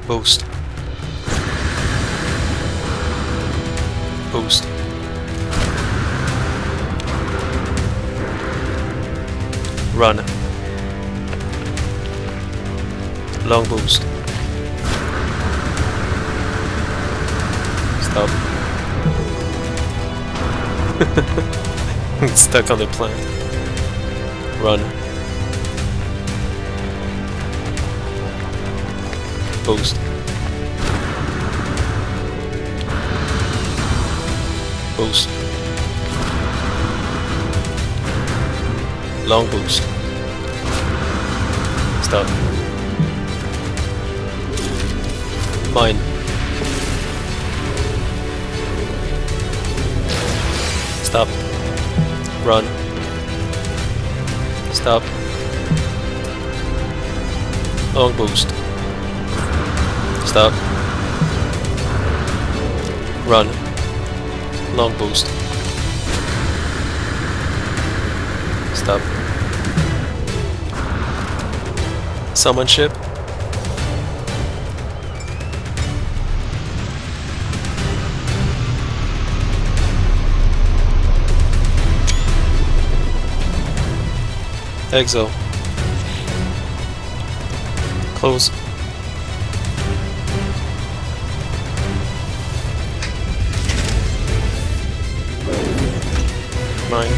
Boost. Boost. Run. Long boost. Stop. Stuck on the plant. Run. Boost. Boost. Long boost. Stop. Mine. Stop. Run. Stop. Long boost. Stop. Run. Long boost. Stop. Summon ship. Exo. Close. Mine.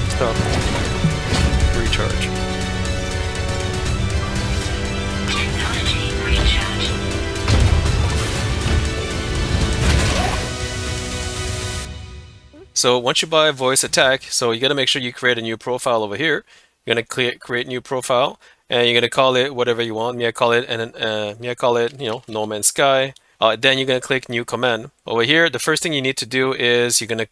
Stop. Recharge. Technology recharge. So once you buy voice attack, so you gotta make sure you create a new profile over here. You're gonna create new profile, and you're gonna call it whatever you want. Me, I call it, No Man's Sky. Then you're gonna click new command. Over here, the first thing you need to do is you're gonna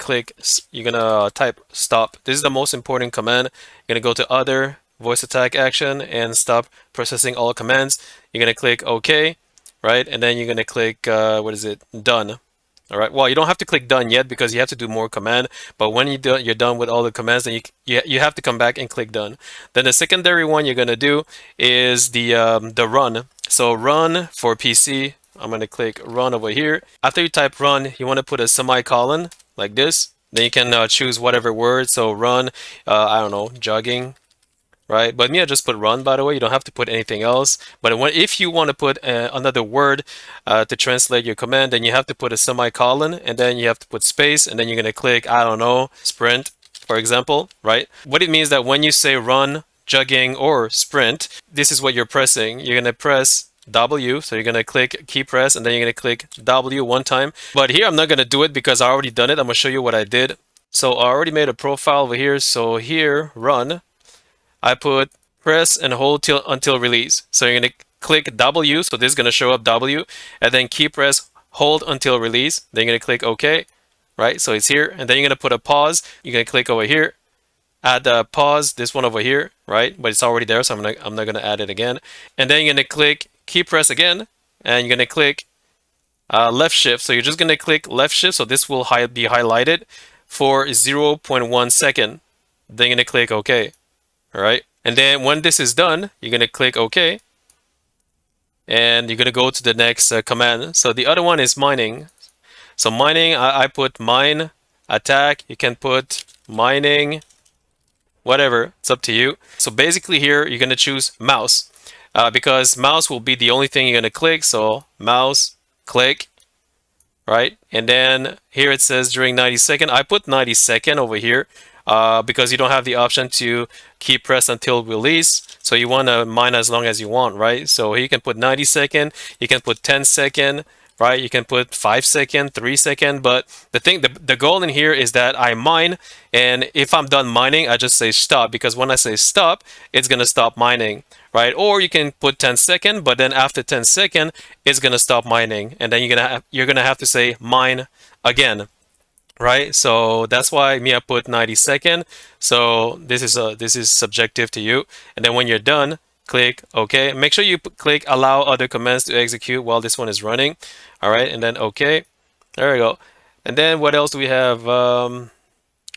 type stop. This is the most important command. You're gonna go to other voice attack action and stop processing all commands. You're gonna click OK, right? And then you're gonna click done. All right. Well, you don't have to click done yet because you have to do more command. But when you're done with all the commands, then you have to come back and click done. Then the secondary one you're gonna do is the run. So run for PC. I'm gonna click run over here. After you type run, you want to put a semicolon like this. Then you can choose whatever word. So run. I don't know, jogging. Right, but me, I just put run, by the way. You don't have to put anything else. But if you want to put another word to translate your command, then you have to put a semicolon, and then you have to put space, and then you're going to click, I don't know, sprint, for example, right? What it means that when you say run, jogging, or sprint, this is what you're pressing. You're going to press W, so you're going to click key press, and then you're going to click W one time. But here, I'm not going to do it because I already done it. I'm going to show you what I did. So I already made a profile over here. So here, run. I put press and hold until release. So you're going to click W, so this is going to show up W, and then key press, hold until release. Then you're going to click OK, right? So it's here, and then you're going to put a pause. You're going to click over here, add the pause, this one over here, right? But it's already there, so I'm not going to add it again. And then you're going to click key press again, and you're going to click left shift. So you're just going to click left shift, so this will be highlighted for 0.1 second. Then you're going to click OK. All right, and then when this is done, you're going to click OK, and you're going to go to the next command. So the other one is mining. So mining, I put mine attack. You can put mining, whatever. It's up to you. So basically here, you're going to choose mouse because mouse will be the only thing you're going to click. So mouse, click, right? And then here it says during 90 second. I put 90 second over here. Because you don't have the option to key press until release. So you want to mine as long as you want, right? So you can put 90 second, you can put 10 second, right? You can put 5 second, 3 second. But the goal in here is that I mine, and if I'm done mining, I just say stop, because when I say stop, it's going to stop mining, right? Or you can put 10 second, but then after 10 second, it's going to stop mining. And then you're going to have to say mine again. Right, so that's why me I put 90 second. So this is subjective to you. And then when you're done, click OK. Make sure you click allow other commands to execute while this one is running. All right, and then OK. There we go. And then what else do we have?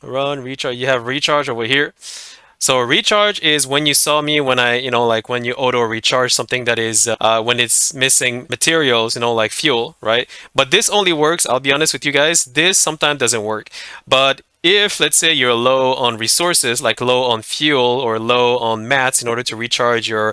Run, recharge. You have recharge over here. So recharge is when you saw me when I, like when you auto recharge something that is when it's missing materials, like fuel, right? But this only works, I'll be honest with you guys, this sometimes doesn't work. But if let's say you're low on resources, like low on fuel or low on mats in order to recharge your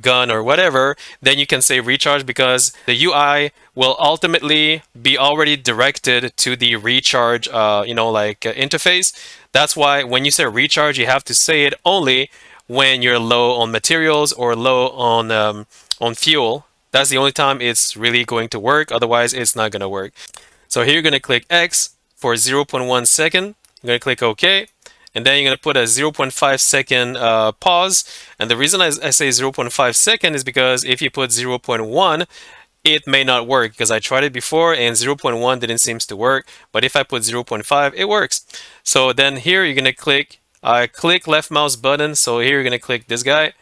gun or whatever, then you can say recharge because the UI will ultimately be already directed to the recharge, interface. That's why when you say recharge, you have to say it only when you're low on materials or low on fuel. That's the only time it's really going to work. Otherwise, it's not going to work. So here you're going to click X for 0.1 second. You're going to click OK. And then you're going to put a 0.5 second pause. And the reason I say 0.5 second is because if you put 0.1, it may not work because I tried it before and 0.1 didn't seem to work. But if I put 0.5, it works. So then here you're going to click left mouse button. So here you're going to click this guy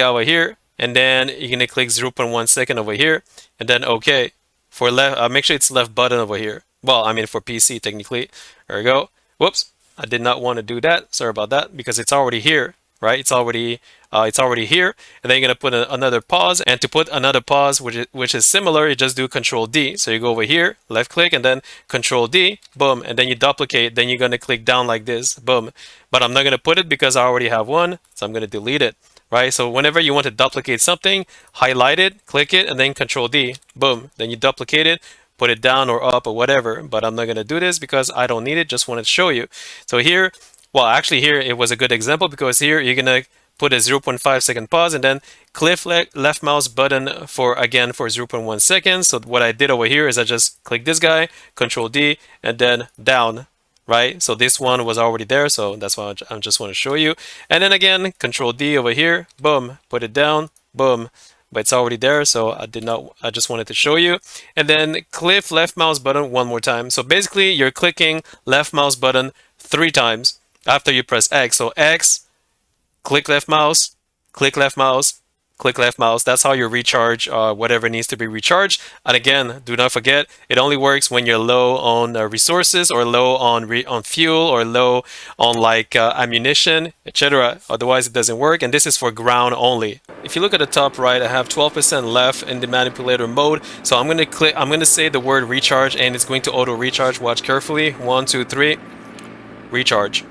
over here. And then you're going to click 0.1 second over here. And then OK. For left, make sure it's left button over here. Well, I mean for PC technically. There we go. Whoops. I did not want to do that. Sorry about that because it's already here, right? It's already here, and then you're gonna put another pause. And to put another pause, which is similar, you just do Control D. So you go over here, left click, and then Control D, boom, and then you duplicate. Then you're gonna click down like this, boom. But I'm not gonna put it because I already have one, so I'm gonna delete it. Right, so whenever you want to duplicate something, highlight it, click it, and then Control D, boom. Then you duplicate it, put it down or up or whatever. But I'm not gonna do this because I don't need it. Just wanted to show you. So here, well, actually here it was a good example because here you're gonna put a 0.5 second pause and then click left mouse button for 0.1 seconds. So what I did over here is I just click this guy, Control D, and then down. Right, so this one was already there, so that's why I just want to show you. And then again, Control D over here, boom, put it down, boom, but it's already there, so I just wanted to show you. And then click left mouse button one more time. So basically, you're clicking left mouse button 3 times after you press X. So X, click left mouse, click left mouse, click left mouse. That's how you recharge whatever needs to be recharged. And again, do not forget, it only works when you're low on resources or low on fuel or low on ammunition, etc. Otherwise, it doesn't work. And this is for ground only. If you look at the top right, I have 12% left in the manipulator mode. So I'm gonna say the word recharge, and it's going to auto recharge. Watch carefully. 1, 2, 3. Recharge.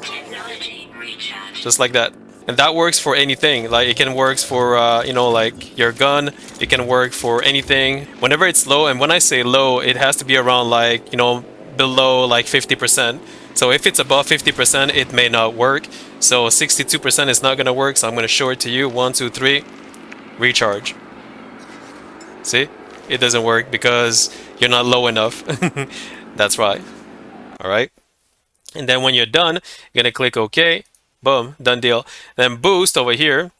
Technology recharge. Just like that. And that works for anything. Like it can work for like your gun. It can work for anything. Whenever it's low, and when I say low, it has to be around below 50%. So if it's above 50%, it may not work. So 62% is not gonna work. So I'm gonna show it to you. 1, 2, 3, recharge. See, it doesn't work because you're not low enough. That's right. All right. And then when you're done, you're gonna click OK. Boom, done deal. Then boost over here.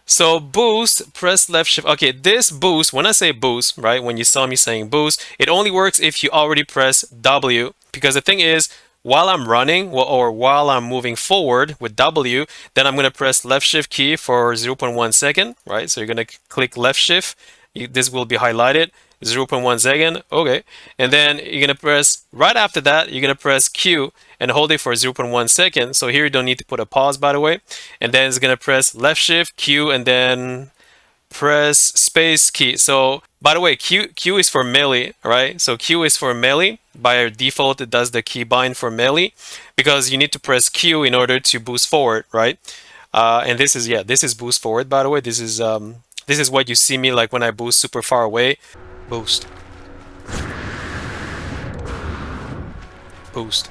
So boost, press left shift. Okay, this boost, when I say boost, right, when you saw me saying boost, it only works if you already press W. Because the thing is, while I'm running or while I'm moving forward with W, then I'm going to press left shift key for 0.1 second, right? So you're going to click left shift. This will be highlighted. 0.1 second, okay. And then you're going to press, right after that, you're going to press Q and hold it for 0.1 second. So here you don't need to put a pause, by the way. And then it's going to press left shift, Q, and then press space key. So by the way, Q is for melee, right? So Q is for melee. By default, it does the keybind for melee because you need to press Q in order to boost forward, right? And this is boost forward, by the way. This is what you see me like when I boost super far away. Boost. Boost.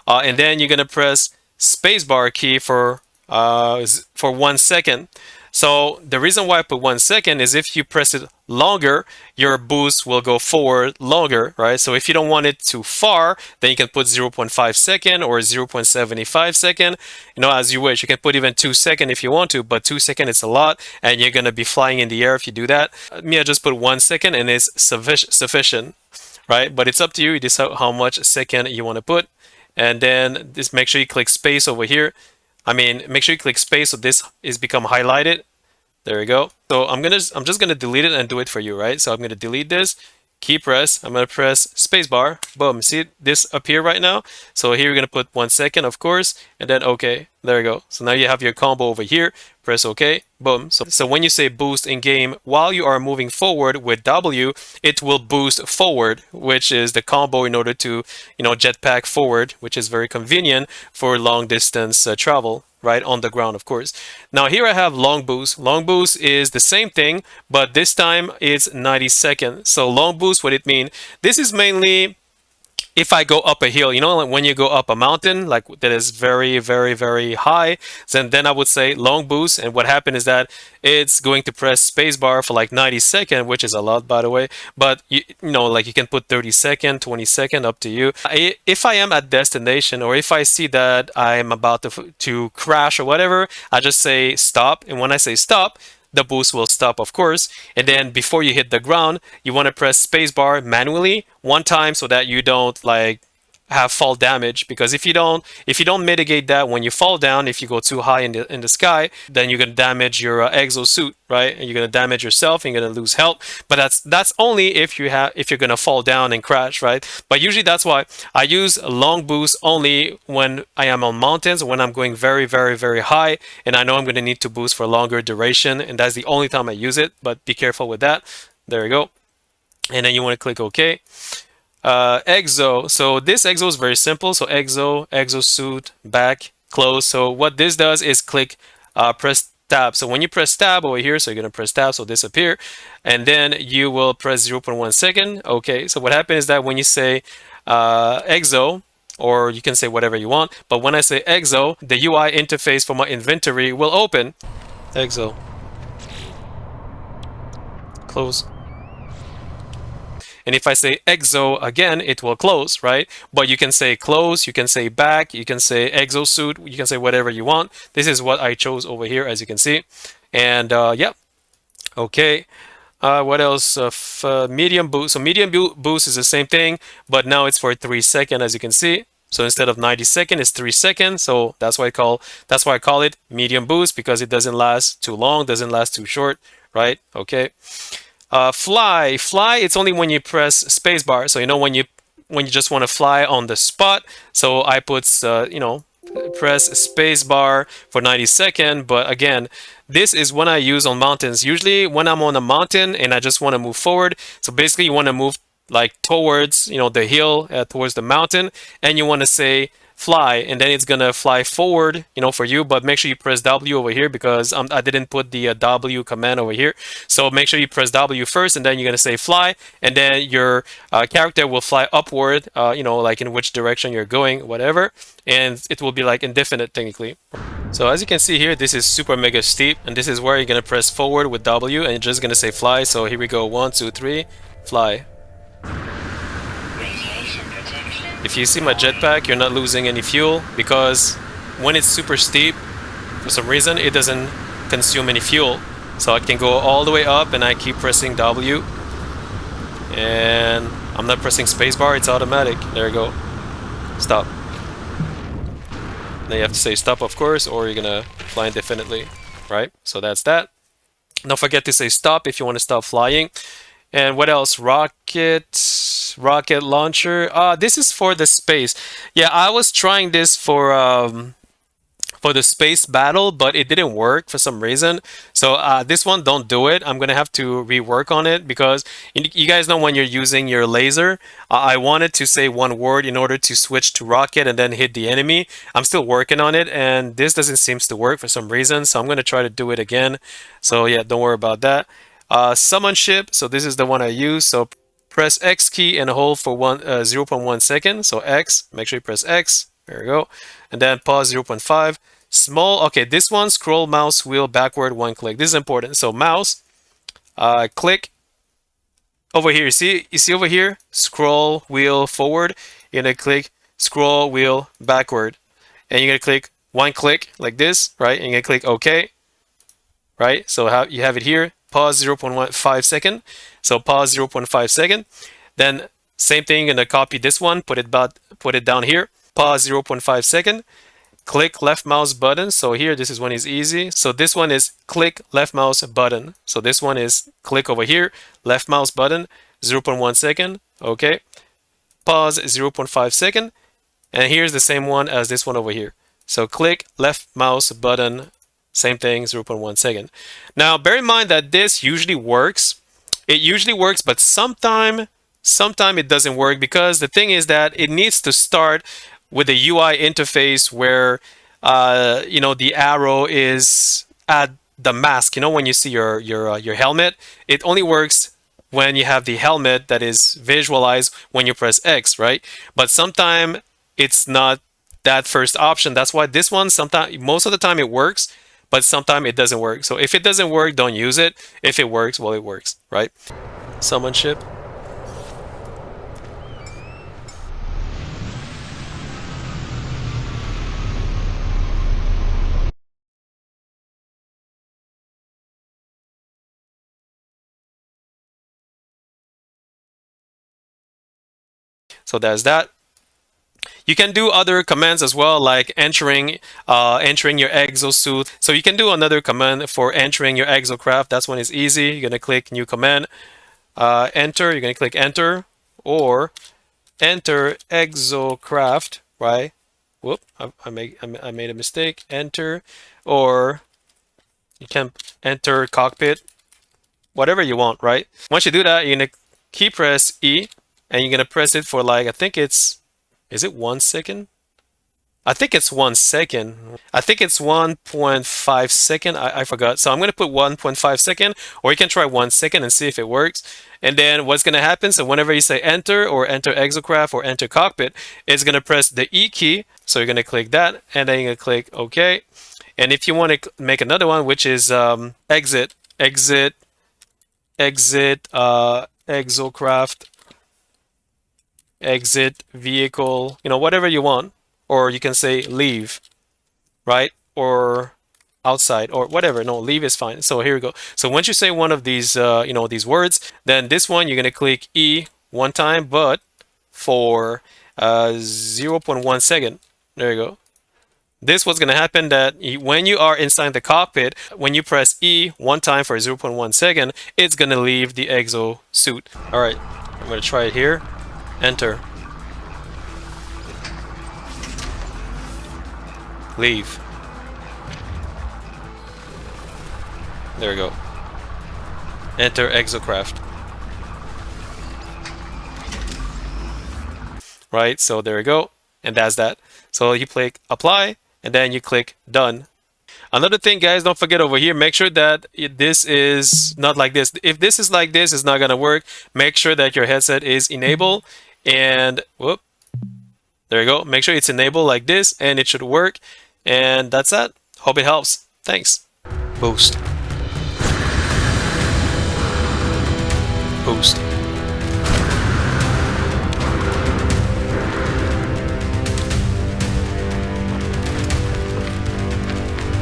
And then you're gonna press spacebar key for 1 second. So the reason why I put 1 second is if you press it longer, your boost will go forward longer, right? So if you don't want it too far, then you can put 0.5 second or 0.75 second, as you wish. You can put even 2 second if you want to, but 2 second is a lot, and you're gonna be flying in the air if you do that. Me, I just put 1 second, and it's sufficient, right? But it's up to you. You decide how much second you want to put. And then just make sure you click space over here. Make sure you click space so this is become highlighted. There we go. So I'm just gonna delete it and do it for you, right? So I'm gonna delete this, key press. I'm gonna press spacebar. Boom. See this appear right now? So here you're gonna put 1 second, of course, and then OK. There we go. So now you have your combo over here. Press OK. Boom. So when you say boost in game, while you are moving forward with W, it will boost forward, which is the combo in order to, jetpack forward, which is very convenient for long distance travel, right, on the ground, of course. Now here I have long boost. Long boost is the same thing, but this time it's 90 seconds. So long boost, what it mean? This is mainly if I go up a hill, like when you go up a mountain, like that is very, very, very high, then I would say long boost. And what happened is that it's going to press spacebar for like 90 seconds, which is a lot, by the way. But like you can put 30 second, 20 second, up to you. If I am at destination, or if I see that I'm about to crash or whatever, I just say stop. And when I say stop, the boost will stop, of course. And then before you hit the ground, you want to press spacebar manually 1 time so that you don't like have fall damage, because if you don't mitigate that when you fall down, if you go too high in the sky, then you're gonna damage your exosuit, right? And you're gonna damage yourself and you're gonna lose health. But that's only if you're gonna fall down and crash, right? But usually that's why I use long boost only when I am on mountains, when I'm going very, very, very high, and I know I'm gonna need to boost for longer duration, and that's the only time I use it. But be careful with that. There you go. And then you want to click OK. Exo. So this exo is very simple. So exo, exosuit, back, close. So what this does is press tab. So when you press tab over here, so you're gonna press tab, so disappear, and then you will press 0.1 second. Okay. So what happens is that when you say exo, or you can say whatever you want, but when I say exo, the UI interface for my inventory will open. Exo, close. And if I say exo again, it will close, right? But you can say close, you can say back, you can say exosuit, you can say whatever you want. This is what I chose over here, as you can see. And yeah, okay. What else? Medium boost. So medium boost is the same thing, but now it's for 3 seconds, as you can see. So instead of 90 seconds, it's 3 seconds. So that's why I call it medium boost, because it doesn't last too long, doesn't last too short, right? Okay. Fly. It's only when you press spacebar. So when you just want to fly on the spot. So I put press spacebar for 90 seconds. But again, this is when I use on mountains. Usually when I'm on a mountain and I just want to move forward. So basically you want to move like towards the hill, towards the mountain, and you want to say fly, and then it's gonna fly forward for you. But make sure you press W over here, because I didn't put the W command over here. So make sure you press W first, and then you're gonna say fly, and then your character will fly upward, like in which direction you're going, whatever, and it will be like indefinite technically. So as you can see here, this is super mega steep, and this is where you're gonna press forward with W, and you're just gonna say fly. So here we go, 1, 2, 3, fly. If you see my jetpack, you're not losing any fuel, because when it's super steep, for some reason, it doesn't consume any fuel. So I can go all the way up and I keep pressing W. And I'm not pressing spacebar, it's automatic. There you go. Stop. Then you have to say stop, of course, or you're gonna fly indefinitely, right? So that's that. Don't forget to say stop if you want to stop flying. And what else? Rocket launcher. This is for the space. Yeah, I was trying this for the space battle, but it didn't work for some reason. So this one, don't do it. I'm gonna have to rework on it, because you guys know when you're using your laser, I wanted to say one word in order to switch to rocket and then hit the enemy. I'm still working on it, and this doesn't seem to work for some reason. So I'm gonna try to do it again. So yeah, don't worry about that. Summon ship. So this is the one I use. So press X key and hold for 0.1 second. So X, make sure you press X. There we go. And then pause 0.5. Small, okay, this one, scroll mouse wheel backward 1 click. This is important. So mouse, click over here. You see over here? Scroll wheel forward. You're gonna click scroll wheel backward. And you're gonna click 1 click like this, right? And you're gonna click OK. Right? So you have it here. Pause 0.15 second. So pause 0.5 second. Then same thing, gonna copy this one, put it down here. Pause 0.5 second. click left mouse button. So here, this is one is easy. So this one is click left mouse button. So this one is click over here, left mouse button, 0.1 second. Okay. Pause 0.5 second. And here's the same one as this one over here. So click left mouse button, same thing, 0.1 second. Now bear in mind that this usually works. It usually works, but sometime it doesn't work, because the thing is that it needs to start with the UI interface where the arrow is at the mask. When you see your helmet, it only works when you have the helmet that is visualized when you press X, right? But sometimes it's not that first option. That's why this one, sometimes, most of the time it works, but sometimes it doesn't work. So if it doesn't work, don't use it. If it works, well, it works, right? Summon ship. So there's that. You can do other commands as well, like entering your exosuit. So you can do another command for entering your exocraft. That's one is easy. You're gonna click new command, enter. You're gonna click enter, or enter exocraft. Right? Whoop! I made a mistake. Enter, or you can enter cockpit. Whatever you want. Right? Once you do that, you're gonna key press E, and you're gonna press it for, like, I think it's, is it 1 second? I think it's 1 second. I think it's 1.5 second. I forgot. So I'm going to put 1.5 second, or you can try 1 second and see if it works. And then what's going to happen, so whenever you say enter, or enter exocraft, or enter cockpit, it's going to press the E key. So you're going to click that, and then you're going to click OK. And if you want to make another one, which is exit exocraft, exit vehicle, whatever you want, or you can say leave, right? Or outside, or whatever. No, leave is fine. So here we go. So once you say one of these, these words, then this one you're gonna click E one time, but for 0.1 second. There you go. This what's gonna happen, that when you are inside the cockpit, when you press E one time for 0.1 second, it's gonna leave the exo suit. All right, I'm gonna try it here. Enter. Leave. There we go. Enter exocraft. Right, so there we go. And that's that. So you click apply, and then you click done. Another thing, guys, don't forget over here, make sure that this is not like this. If this is like this, it's not gonna work. Make sure that your headset is enabled, and whoop, there you go. Make sure it's enabled like this, and it should work. And that's that. Hope it helps. Thanks. Boost. Boost.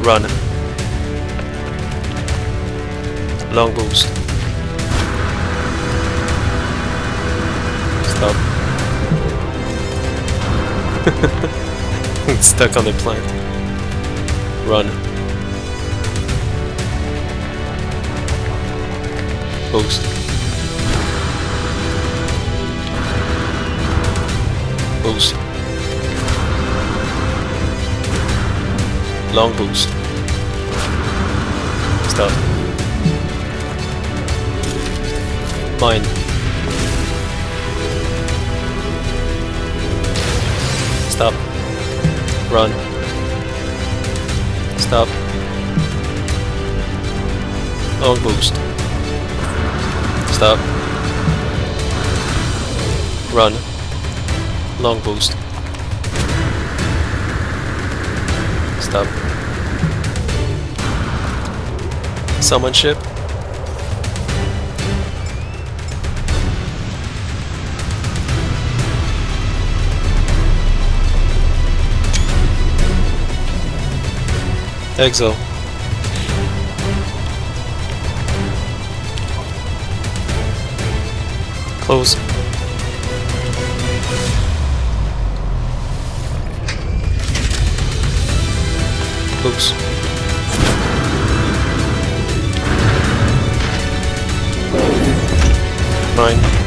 Run. Long boost. Stop. It's stuck on the plant. Run. Boost. Boost. Long boost. Stop. Mine. Stop. Run. Stop. Long boost. Stop. Run. Long boost. Stop. Summon ship. Exo. Close. Oops. Fine.